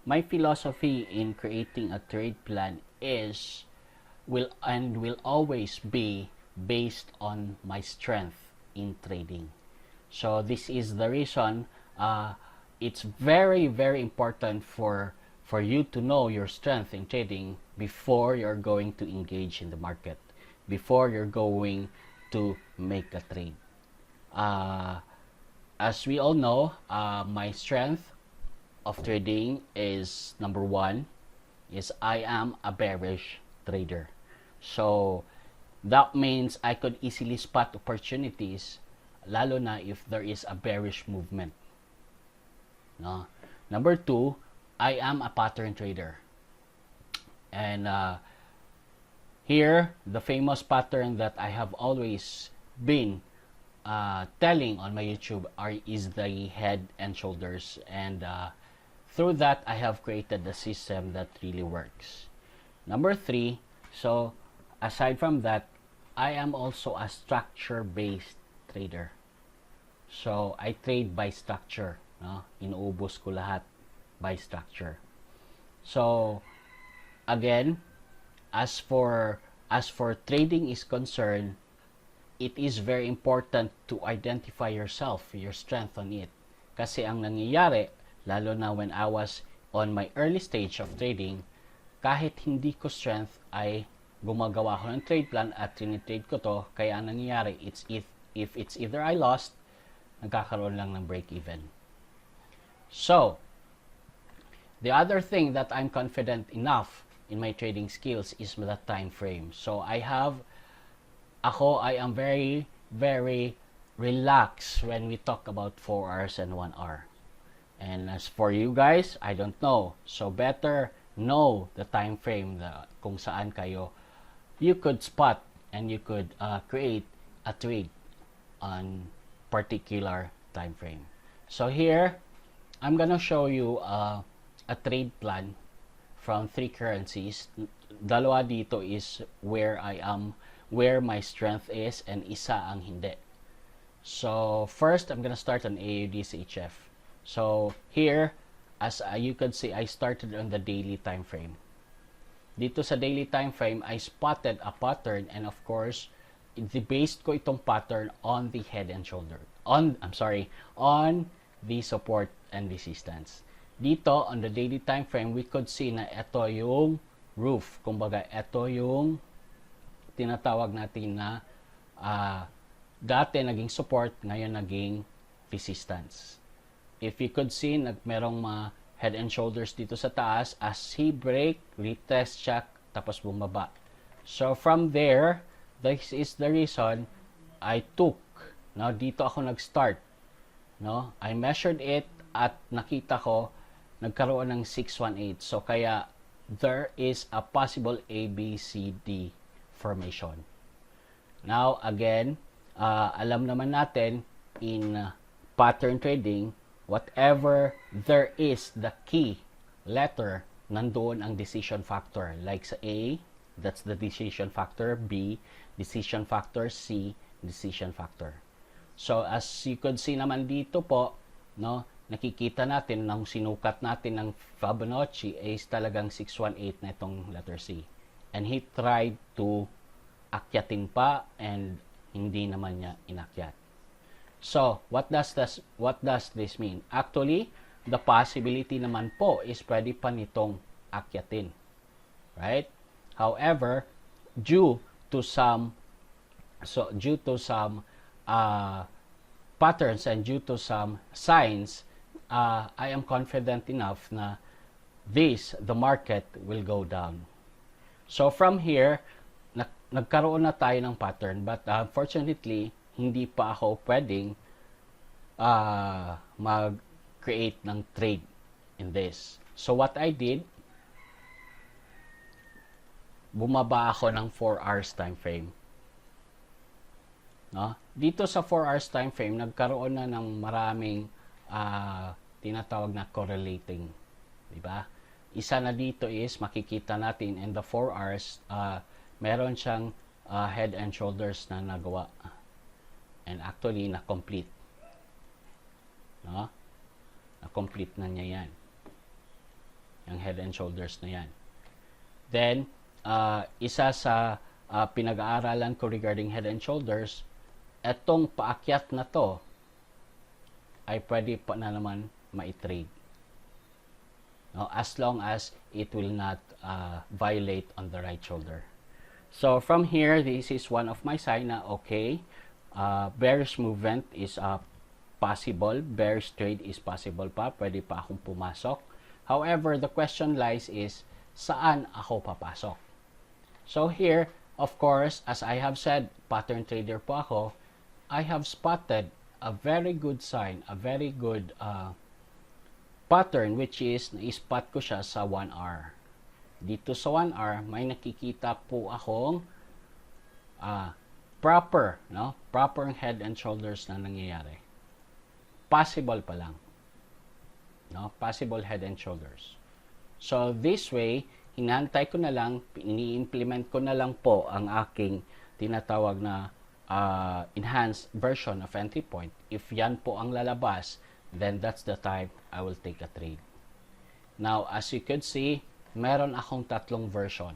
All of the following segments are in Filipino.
my philosophy in creating a trade plan will always be based on my strength in trading. So this is the reason it's very very important for you to know your strength in trading before you're going to engage in the market, before you're going to make a trade. Uh, as we all know, my strength of trading is number one is I am a bearish trader. So that means I could easily spot opportunities lalo na if there is a bearish movement. No? Number two, I am a pattern trader. And here, the famous pattern that I have always been telling on my YouTube is the head and shoulders. And through that, I have created a system that really works. Number three, so aside from that, I am also a structure-based trader. So, I trade by structure. No? Inuubos ko lahat by structure. So, again, as for trading is concerned, it is very important to identify yourself, your strength on it. Kasi ang nangyayari, lalo na when I was on my early stage of trading, kahit hindi ko strength ay gumagawa ko ng trade plan at trinitrade ko to, kaya ang nangyayari, if it's either I lost, nagkakaroon lang ng break even. So, the other thing that I'm confident enough in my trading skills is the time frame. So, I am very, very relaxed when we talk about 4 hours and 1 hour. And as for you guys, I don't know. So, better know the time frame kung saan kayo you could spot and you could create a trade on particular time frame. So here, I'm gonna show you a trade plan from 3 currencies. Dalawa dito is where my strength is, and isa ang hindi. So first, I'm gonna start on AUD/CHF. So here, as you can see, I started on the daily time frame. Dito sa daily time frame, I spotted a pattern, and of course, based ko itong pattern on the head and shoulder. On the support and resistance. Dito, on the daily time frame, we could see na ito yung roof. Kumbaga, ito yung tinatawag natin na dati naging support, ngayon naging resistance. If you could see, merong head and shoulders dito sa taas. As he break, retest siya, tapos bumaba. So, from there, this is the reason I took. No, dito ako nag-start. No? I measured it at nakita ko, nagkaroon ng 618. So, kaya, there is a possible ABCD formation. Now, again, alam naman natin, in pattern trading, whatever there is the key letter, nandoon ang decision factor. Like sa A, that's the decision factor. B, decision factor. C, decision factor. So, as you could see naman dito po, no, nakikita natin nang sinukat natin ng Fibonacci is talagang 618 na itong letter C. And he tried to akyatin pa, and hindi naman niya inakyat. So, what does this mean? Actually, the possibility naman po is pwede pa nitong akyatin. Right? However, due to some patterns and due to some signs, I am confident enough na the market will go down. So, from here, nagkaroon na tayo ng pattern, but unfortunately, hindi pa ako pwedeng mag-create ng trade in this. So, what I did, bumaba ako ng 4 hours time frame. No? Dito sa 4 hours time frame, nagkaroon na ng maraming tinatawag na correlating. Diba? Isa na dito is, makikita natin in the 4 hours, meron siyang head and shoulders na nagawa. And actually, na-complete. No? Na-complete na niya yan. ng head and shoulders na yan. Then, isa sa pinag-aaralan ko regarding head and shoulders, etong paakyat na to ay pwede pa na naman ma-trade. No, as long as it will not violate on the right shoulder. So from here, this is one of my sign na okay, bearish movement is possible, bearish trade is possible pa, pwede pa akong pumasok. However, the question lies is, saan ako papasok? So here, of course, as I have said, pattern trader po ako, I have spotted a very good sign, a very good pattern, which is, na-spot ko siya sa 1 hour. Dito sa 1 hour, may nakikita po akong proper head and shoulders na nangyayari. Possible pa lang. No? Possible head and shoulders. So, this way, hinantay ko na lang, ini-implement ko na lang po ang aking tinatawag na enhanced version of entry point. If yan po ang lalabas, then that's the time I will take a trade. Now, as you could see, meron akong tatlong version.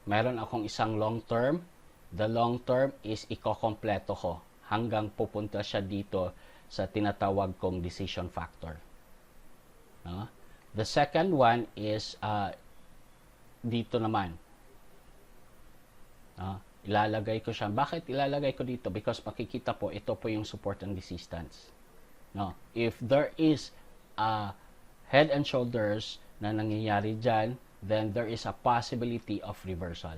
Meron akong isang long term. The long term is iko-kompleto ko hanggang pupunta siya dito sa tinatawag kong decision factor. No? The second one is dito naman. Ilalagay ko siya. Bakit ilalagay ko dito? Because makikita po, ito po yung support and resistance. No? If there is head and shoulders na nangyayari dyan, then there is a possibility of reversal.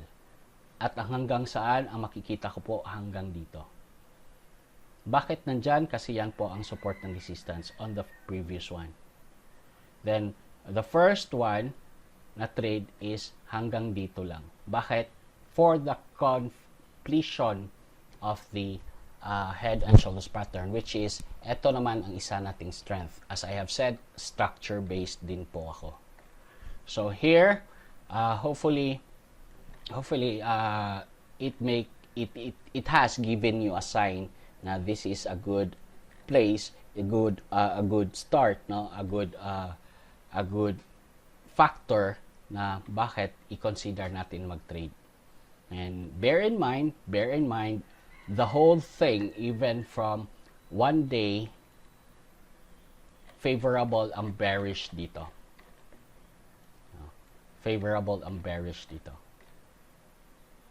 At hanggang saan ang makikita ko po? Hanggang dito. Bakit nandyan? Kasi yan po ang support and resistance on the previous one. Then, the first one na trade is hanggang dito lang. Bakit? For the completion of the head and shoulders pattern, which is, eto naman ang isa nating strength. As I have said, structure-based din po ako. So here, hopefully it has given you a sign na this is a good place, a good start, no, a good factor na bakit i-consider natin mag-trade. And bear in mind the whole thing, even from 1 day, favorable and bearish dito. Favorable and bearish dito.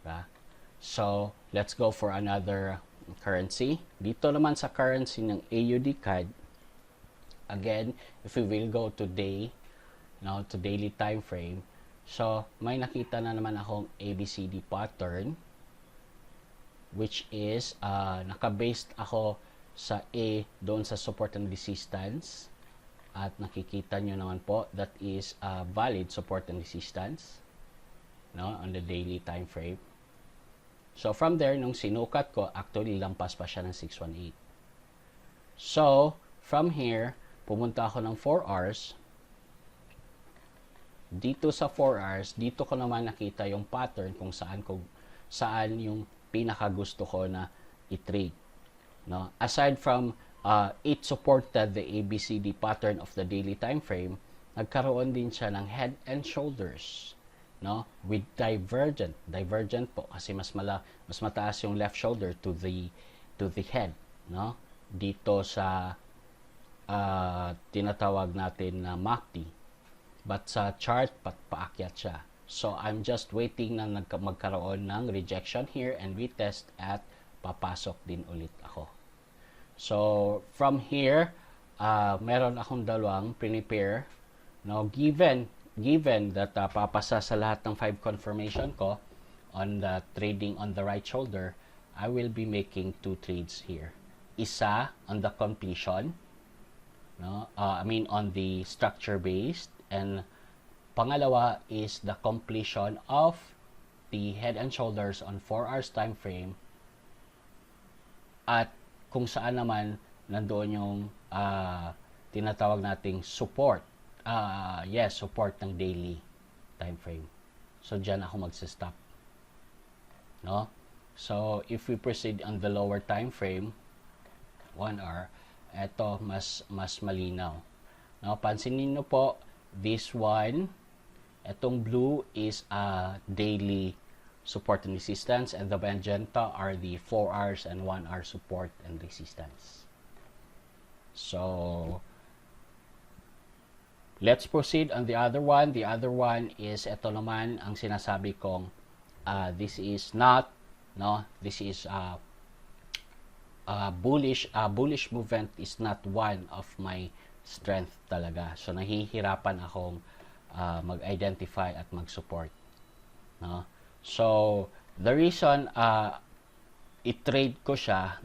Diba? So, let's go for another currency. Dito naman sa currency ng AUD CAD, again, if we will go to day, to daily time frame, so may nakita na naman akong ABCD pattern, which is naka-based ako sa A doon sa support and resistance. At nakikita nyo naman po, that is valid support and resistance, no, on the daily time frame. So, from there, nung sinukat ko, actually, lampas pa siya ng 618. So, from here, pumunta ako ng 4 hours. Dito sa 4 hours, dito ko naman nakita yung pattern kung saan yung pinakagusto ko na i-trade. No? Aside from it supported the ABCD pattern of the daily time frame, nagkaroon din siya ng head and shoulders, no, with divergent po kasi mas mataas yung left shoulder to the head, no, dito sa tinatawag natin na MACD, but sa chart paakyat siya. So I'm just waiting na magkaroon ng rejection here and retest at papasok din ulit ako. So, from here, meron akong dalawang prepare. No, given that papasa sa lahat ng 5 confirmation ko on the trading on the right shoulder, I will be making 2 trades here. Isa on the completion, no? On the structure based, and pangalawa is the completion of the head and shoulders on 4 hours time frame, at kung saan naman nandoon yung tinatawag nating support. Support ng daily time frame. So, dyan ako magsa-stop. No? So, if we proceed on the lower time frame, 1 hour, eto mas malinaw. No? Pansinin nyo po, This one, itong blue is a daily support and resistance, and the magenta are the 4 hours and 1 hour support and resistance. So let's proceed on the other one. The other one is ito naman ang sinasabi kong this is not, no, this is bullish movement is not one of my strength talaga. So nahihirapan akong mag-identify at mag-support, no? So the reason i-trade ko siya,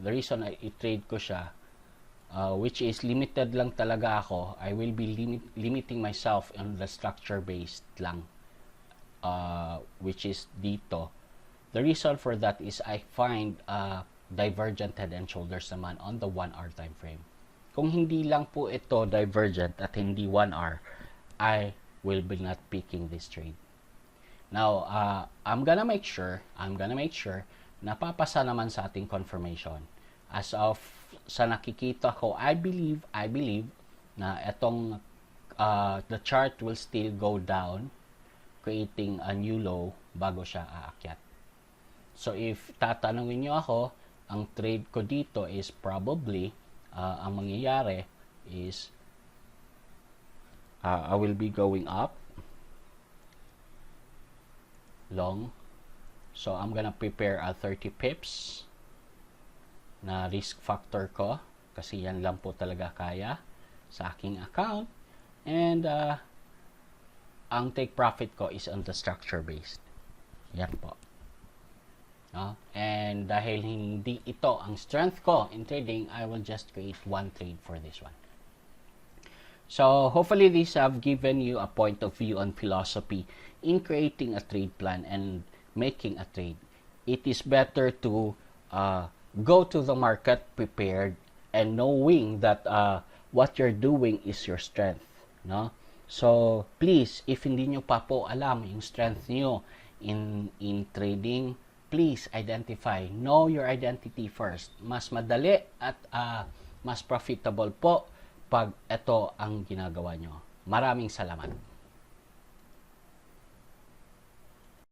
which is limited lang talaga ako, I will be limiting myself on the structure based lang, which is dito. The reason for that is I find divergent head and shoulders naman on the 1 hour time frame. Kung hindi lang po ito divergent at hindi 1 hour, I will be not picking this trade. Now, I'm gonna make sure na papasa naman sa ating confirmation. As of sa nakikita ko, I believe na itong the chart will still go down, creating a new low bago siya aakyat. So if tatanungin niyo ako, ang trade ko dito is probably ang mangyayari is I will be going up long. So I'm gonna prepare a 30 pips na risk factor ko kasi yan lang po talaga kaya sa aking account, and ang take profit ko is on the structure based. Yan po. No? And dahil hindi ito ang strength ko in trading, I will just create one trade for this one. So hopefully these have given you a point of view on philosophy in creating a trade plan and making a trade. It is better to go to the market prepared and knowing that what you're doing is your strength, no? So please, if hindi nyo pa po alam yung strength nyo in trading, please identify, know your identity first. Mas madali at mas profitable po pag ito ang ginagawa nyo. Maraming salamat.